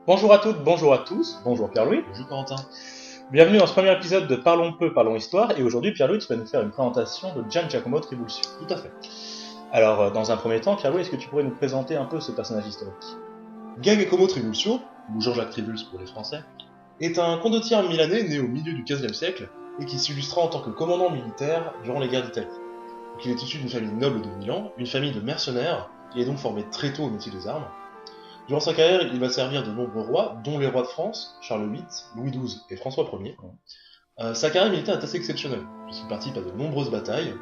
Bonjour à toutes, bonjour à tous, bonjour Pierre-Louis. Bonjour Corentin. Bienvenue dans ce premier épisode de Parlons peu, parlons histoire. Et aujourd'hui, Pierre-Louis, tu vas nous faire une présentation de Gian Giacomo Tribulzio. Tout à fait. Alors, dans un premier temps, Pierre-Louis, est-ce que tu pourrais nous présenter un peu ce personnage historique? Gian Giacomo Tribulzio, ou Jean-Jacques Tribulz pour les Français, est un condottiere milanais né au milieu du XVe siècle et qui s'illustra en tant que commandant militaire durant les guerres d'Italie. Donc, il est issu d'une famille noble de Milan, une famille de mercenaires, et est donc formé très tôt au métier des armes. Durant sa carrière, il va servir de nombreux rois, dont les rois de France, Charles VIII, Louis XII et François Ier. Sa carrière militaire est assez exceptionnelle, puisqu'il participe à de nombreuses batailles.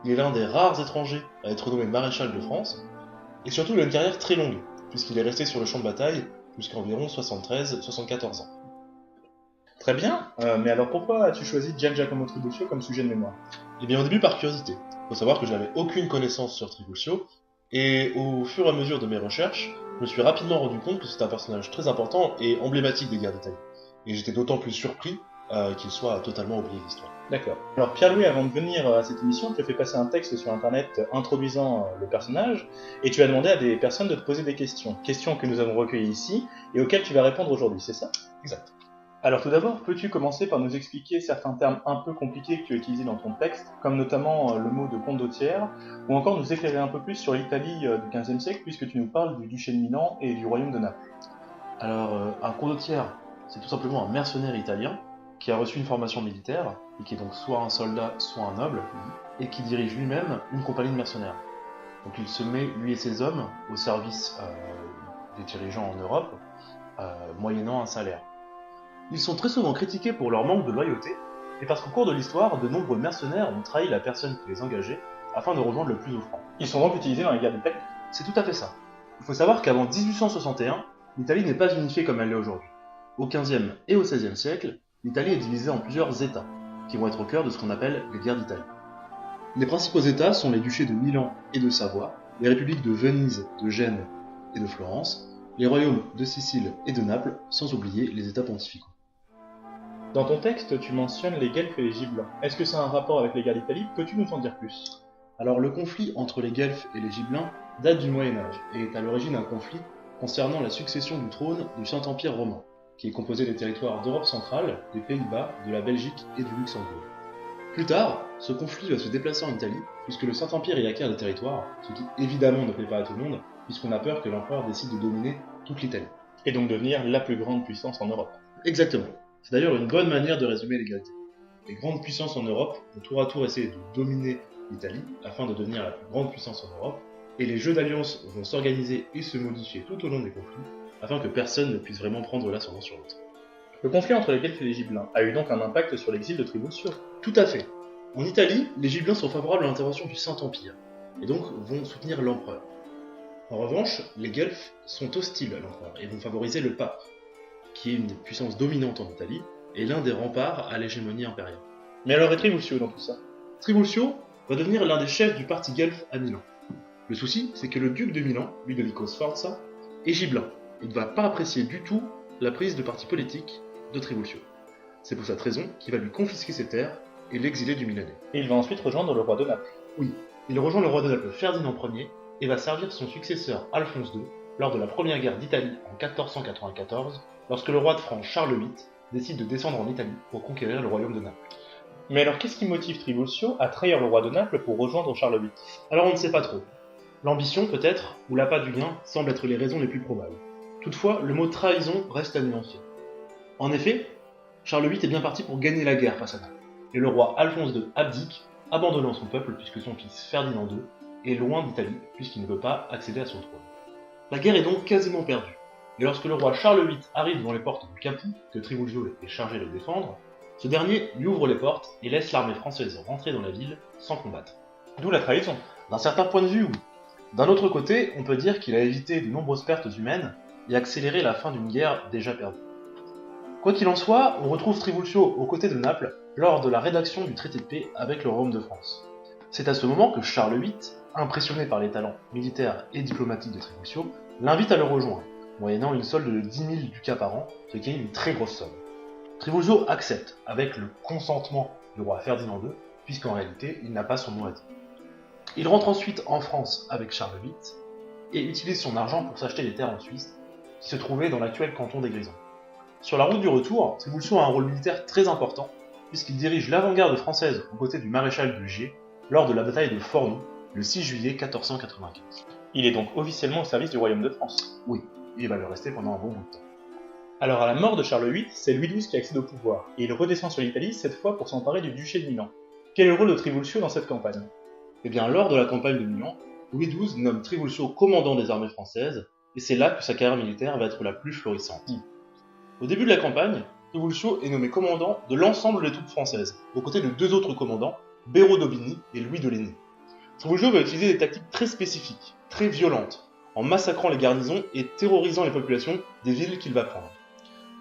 Il est l'un des rares étrangers à être nommé maréchal de France, et surtout il a une carrière très longue, puisqu'il est resté sur le champ de bataille jusqu'à environ 73-74 ans. Très bien, mais alors pourquoi as-tu choisi Gian Giacomo Tribulzio comme sujet de mémoire? Et bien au début par curiosité. Il faut savoir que je n'avais aucune connaissance sur Tribulzio, et au fur et à mesure de mes recherches, je me suis rapidement rendu compte que c'est un personnage très important et emblématique des guerres d'Italie. Et j'étais d'autant plus surpris qu'il soit totalement oublié de l'histoire. D'accord. Alors Pierre-Louis, avant de venir à cette émission, tu as fait passer un texte sur internet introduisant le personnage, et tu as demandé à des personnes de te poser des questions. Questions que nous avons recueillies ici, et auxquelles tu vas répondre aujourd'hui, c'est ça? Exact. Alors tout d'abord, peux-tu commencer par nous expliquer certains termes un peu compliqués que tu as utilisés dans ton texte, comme notamment le mot de condottiere, ou encore nous éclairer un peu plus sur l'Italie du XVe siècle, puisque tu nous parles du duché de Milan et du royaume de Naples. Alors, un condottiere, c'est tout simplement un mercenaire italien qui a reçu une formation militaire, et qui est donc soit un soldat, soit un noble, et qui dirige lui-même une compagnie de mercenaires. Donc il se met, lui et ses hommes, au service des dirigeants en Europe, moyennant un salaire. Ils sont très souvent critiqués pour leur manque de loyauté, et parce qu'au cours de l'histoire, de nombreux mercenaires ont trahi la personne qui les engageait afin de rejoindre le plus offrant. Ils sont donc utilisés dans les guerres d'Italie. C'est tout à fait ça. Il faut savoir qu'avant 1861, l'Italie n'est pas unifiée comme elle l'est aujourd'hui. Au XVe et au XVIe siècle, l'Italie est divisée en plusieurs États, qui vont être au cœur de ce qu'on appelle les guerres d'Italie. Les principaux États sont les duchés de Milan et de Savoie, les républiques de Venise, de Gênes et de Florence, les royaumes de Sicile et de Naples, sans oublier les États pontificaux. Dans ton texte, tu mentionnes les Guelfes et les Gibelins. Est-ce que ça a un rapport avec les guerres d'Italie? Peux-tu nous en dire plus? Alors le conflit entre les Guelfes et les Gibelins date du Moyen-Âge et est à l'origine d'un conflit concernant la succession du trône du Saint-Empire romain, qui est composé des territoires d'Europe centrale, des Pays-Bas, de la Belgique et du Luxembourg. Plus tard, ce conflit va se déplacer en Italie, puisque le Saint-Empire y acquiert des territoires, ce qui évidemment ne plaît pas à tout le monde, puisqu'on a peur que l'empereur décide de dominer toute l'Italie. Et donc devenir la plus grande puissance en Europe. Exactement. C'est d'ailleurs une bonne manière de résumer l'égalité. Les grandes puissances en Europe vont tour à tour essayer de dominer l'Italie afin de devenir la plus grande puissance en Europe, et les jeux d'alliance vont s'organiser et se modifier tout au long des conflits afin que personne ne puisse vraiment prendre l'ascendant sur l'autre. Le conflit entre les Guelfes et les Gibelins a eu donc un impact sur l'exil de Tribulzio. Tout à fait. En Italie, les Gibelins sont favorables à l'intervention du Saint-Empire, et donc vont soutenir l'empereur. En revanche, les Guelfes sont hostiles à l'empereur et vont favoriser le pape, qui est une des puissances dominantes en Italie, et l'un des remparts à l'hégémonie impériale. Mais alors est Tribulzio dans tout ça? Tribulzio va devenir l'un des chefs du parti guelfe à Milan. Le souci, c'est que le duc de Milan, Ludovico Sforza, est gibelin, et ne va pas apprécier du tout la prise de parti politique de Tribulzio. C'est pour cette raison qu'il va lui confisquer ses terres et l'exiler du Milanais. Et il va ensuite rejoindre le roi de Naples. Oui, il rejoint le roi de Naples Ferdinand Ier et va servir son successeur Alphonse II lors de la première guerre d'Italie en 1494, lorsque le roi de France Charles VIII décide de descendre en Italie pour conquérir le royaume de Naples. Mais alors qu'est-ce qui motive Tribulzio à trahir le roi de Naples pour rejoindre Charles VIII? Alors on ne sait pas trop. L'ambition peut-être, ou l'appât du gain, semblent être les raisons les plus probables. Toutefois, le mot trahison reste à nuancer. En effet, Charles VIII est bien parti pour gagner la guerre face à Naples, et le roi Alphonse II abdique, abandonnant son peuple puisque son fils Ferdinand II est loin d'Italie puisqu'il ne peut pas accéder à son trône. La guerre est donc quasiment perdue, et lorsque le roi Charles VIII arrive devant les portes du Capoue, que Tribulzio est chargé de défendre, ce dernier lui ouvre les portes et laisse l'armée française rentrer dans la ville sans combattre. D'où la trahison. D'un certain point de vue, oui. D'un autre côté, on peut dire qu'il a évité de nombreuses pertes humaines et accéléré la fin d'une guerre déjà perdue. Quoi qu'il en soit, on retrouve Tribulzio aux côtés de Naples lors de la rédaction du traité de paix avec le royaume de France. C'est à ce moment que Charles VIII, impressionné par les talents militaires et diplomatiques de Tribulzio, l'invite à le rejoindre, moyennant une solde de 10 000 ducats par an, ce qui est une très grosse somme. Tribulzio accepte, avec le consentement du roi Ferdinand II, puisqu'en réalité, il n'a pas son mot à dire. Il rentre ensuite en France avec Charles VIII, et utilise son argent pour s'acheter des terres en Suisse, qui se trouvait dans l'actuel canton des Grisons. Sur la route du retour, Tribulcio a un rôle militaire très important, puisqu'il dirige l'avant-garde française aux côtés du maréchal de Gier lors de la bataille de Fornoux, le 6 juillet 1495. Il est donc officiellement au service du royaume de France. Oui, et il va le rester pendant un bon bout de temps. Alors à la mort de Charles VIII, c'est Louis XII qui accède au pouvoir, et il redescend sur l'Italie, cette fois pour s'emparer du duché de Milan. Quel est le rôle de Trivulzio dans cette campagne? Eh bien, lors de la campagne de Milan, Louis XII nomme Trivulcio commandant des armées françaises, et c'est là que sa carrière militaire va être la plus florissante. Au début de la campagne, Trivulcio est nommé commandant de l'ensemble des troupes françaises, aux côtés de deux autres commandants, Béraud d'Aubigny et Louis de Lesné. Trivulcio va utiliser des tactiques très spécifiques, très violentes, en massacrant les garnisons et terrorisant les populations des villes qu'il va prendre.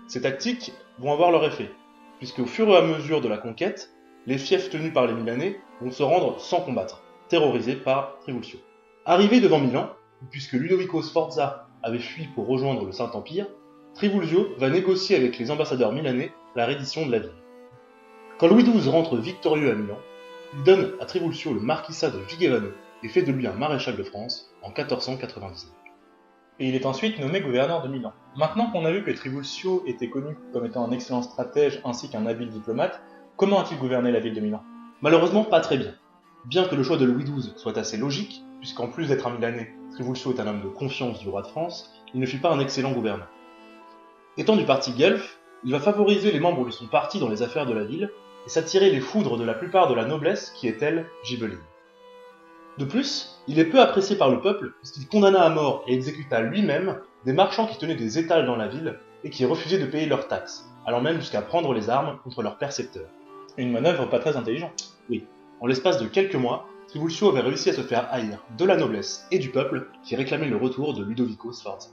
Ces tactiques vont avoir leur effet, puisque au fur et à mesure de la conquête, les fiefs tenus par les Milanais vont se rendre sans combattre, terrorisés par Trivulcio. Arrivé devant Milan, puisque Ludovico Sforza avait fui pour rejoindre le Saint-Empire, Trivulzio va négocier avec les ambassadeurs milanais la reddition de la ville. Quand Louis XII rentre victorieux à Milan, il donne à Trivulzio le marquisat de Vigevano et fait de lui un maréchal de France en 1499. Et il est ensuite nommé gouverneur de Milan. Maintenant qu'on a vu que Trivulzio était connu comme étant un excellent stratège ainsi qu'un habile diplomate, comment a-t-il gouverné la ville de Milan? Malheureusement pas très bien. Bien que le choix de Louis XII soit assez logique, puisqu'en plus d'être un Milanais, Trivulzio est un homme de confiance du roi de France, il ne fut pas un excellent gouverneur. Étant du parti guelfe, il va favoriser les membres de son parti dans les affaires de la ville et s'attirer les foudres de la plupart de la noblesse qui est elle gibelline. De plus, il est peu apprécié par le peuple puisqu'il condamna à mort et exécuta lui-même des marchands qui tenaient des étals dans la ville et qui refusaient de payer leurs taxes, allant même jusqu'à prendre les armes contre leurs percepteurs. Une manœuvre pas très intelligente. Oui, en l'espace de quelques mois, Trivulzio avait réussi à se faire haïr de la noblesse et du peuple qui réclamaient le retour de Ludovico Sforza.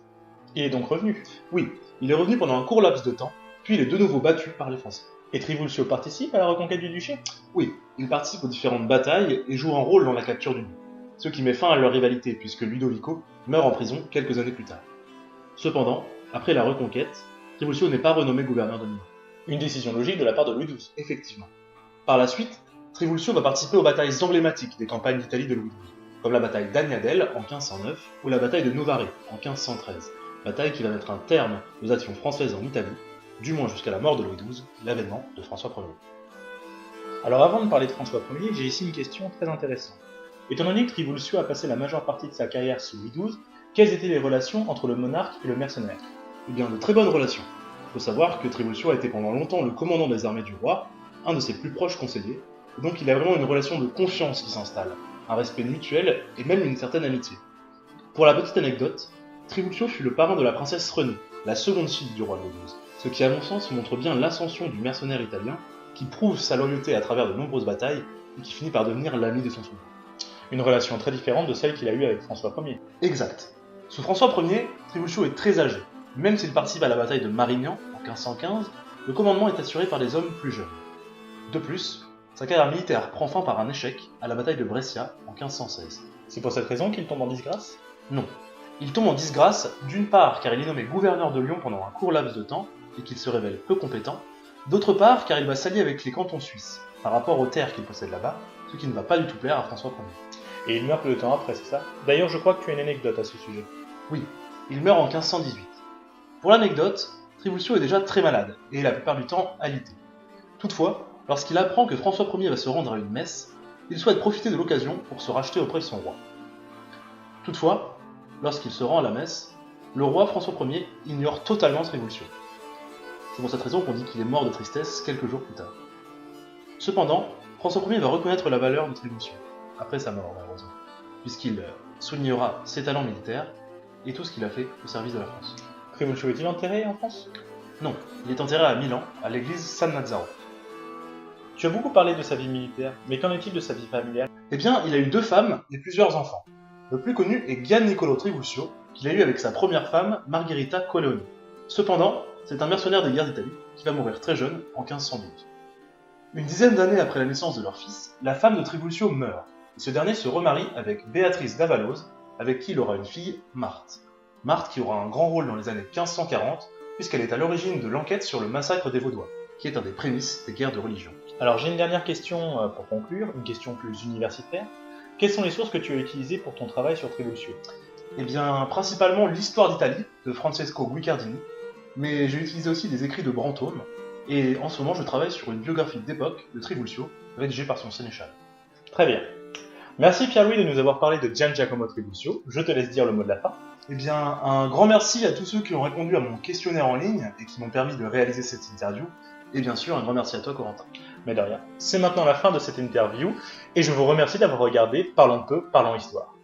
Il est donc revenu. Oui, il est revenu pendant un court laps de temps, puis il est de nouveau battu par les Français. Et Trivulzio participe à la reconquête du duché? Oui, il participe aux différentes batailles et joue un rôle dans la capture du Doubs, ce qui met fin à leur rivalité puisque Ludovico meurt en prison quelques années plus tard. Cependant, après la reconquête, Trivulzio n'est pas renommé gouverneur de Milan. Une décision logique de la part de Louis XII. Effectivement. Par la suite, Trivulzio va participer aux batailles emblématiques des campagnes d'Italie de Louis XII, comme la bataille d'Agnadel en 1509 ou la bataille de Novare en 1513, bataille qui va mettre un terme aux actions françaises en Italie, du moins jusqu'à la mort de Louis XII, l'avènement de François Ier. Alors avant de parler de François Ier, j'ai ici une question très intéressante. Étant donné que Trivulzio a passé la majeure partie de sa carrière sous Louis XII, quelles étaient les relations entre le monarque et le mercenaire? Eh bien, de très bonnes relations. Il faut savoir que Trivulzio a été pendant longtemps le commandant des armées du roi, un de ses plus proches conseillers, et donc il a vraiment une relation de confiance qui s'installe, un respect mutuel et même une certaine amitié. Pour la petite anecdote, Trivulzio fut le parrain de la princesse Renée, la seconde fille du roi Louis XII, ce qui à mon sens montre bien l'ascension du mercenaire italien, qui prouve sa loyauté à travers de nombreuses batailles, et qui finit par devenir l'ami de son souverain. Une relation très différente de celle qu'il a eue avec François Ier. Exact. Sous François Ier, Trivulzio est très âgé. Même s'il participe à la bataille de Marignan en 1515, le commandement est assuré par des hommes plus jeunes. De plus, sa carrière militaire prend fin par un échec à la bataille de Brescia en 1516. C'est pour cette raison qu'il tombe en disgrâce? Non. Il tombe en disgrâce, d'une part car il est nommé gouverneur de Lyon pendant un court laps de temps et qu'il se révèle peu compétent, d'autre part car il va s'allier avec les cantons suisses par rapport aux terres qu'il possède là-bas, ce qui ne va pas du tout plaire à François Ier. Et il meurt peu de temps après, c'est ça? D'ailleurs, je crois que tu as une anecdote à ce sujet. Oui, il meurt en 1518. Pour l'anecdote, Trivulzio est déjà très malade et la plupart du temps alité. Toutefois, lorsqu'il apprend que François Ier va se rendre à une messe, il souhaite profiter de l'occasion pour se racheter auprès de son roi. Toutefois, lorsqu'il se rend à la messe, le roi François Ier ignore totalement Trivulzio. C'est pour cette raison qu'on dit qu'il est mort de tristesse quelques jours plus tard. Cependant, François Ier va reconnaître la valeur de Trivulzio, après sa mort malheureusement, puisqu'il soulignera ses talents militaires et tout ce qu'il a fait au service de la France. Trivulzio est-il enterré en France? Non, il est enterré à Milan, à l'église San Lazzaro. Tu as beaucoup parlé de sa vie militaire, mais qu'en est-il de sa vie familiale? Eh bien, il a eu 2 femmes et plusieurs enfants. Le plus connu est Gian Niccolo Trivulzio, qu'il a eu avec sa première femme, Margherita Coleoni. Cependant, c'est un mercenaire des guerres d'Italie qui va mourir très jeune, en 1512. Une dizaine d'années après la naissance de leur fils, la femme de Trivulzio meurt, et ce dernier se remarie avec Béatrice d'Avaloz, avec qui il aura une fille, Marthe. Marthe qui aura un grand rôle dans les années 1540, puisqu'elle est à l'origine de l'enquête sur le massacre des Vaudois, qui est un des prémices des guerres de religion. Alors j'ai une dernière question pour conclure, une question plus universitaire. Quelles sont les sources que tu as utilisées pour ton travail sur Trivulzio? Eh bien, principalement l'histoire d'Italie, de Francesco Guicciardini, mais j'ai utilisé aussi des écrits de Brantôme, et en ce moment je travaille sur une biographie d'époque de Trivulzio, rédigée par son sénéchal. Très bien. Merci Pierre-Louis de nous avoir parlé de Gian Giacomo Trivulzio. Je te laisse dire le mot de la fin. Eh bien, un grand merci à tous ceux qui ont répondu à mon questionnaire en ligne et qui m'ont permis de réaliser cette interview, et bien sûr un grand merci à toi Corentin. Mais de rien. C'est maintenant la fin de cette interview, et je vous remercie d'avoir regardé Parlons peu, parlons histoire.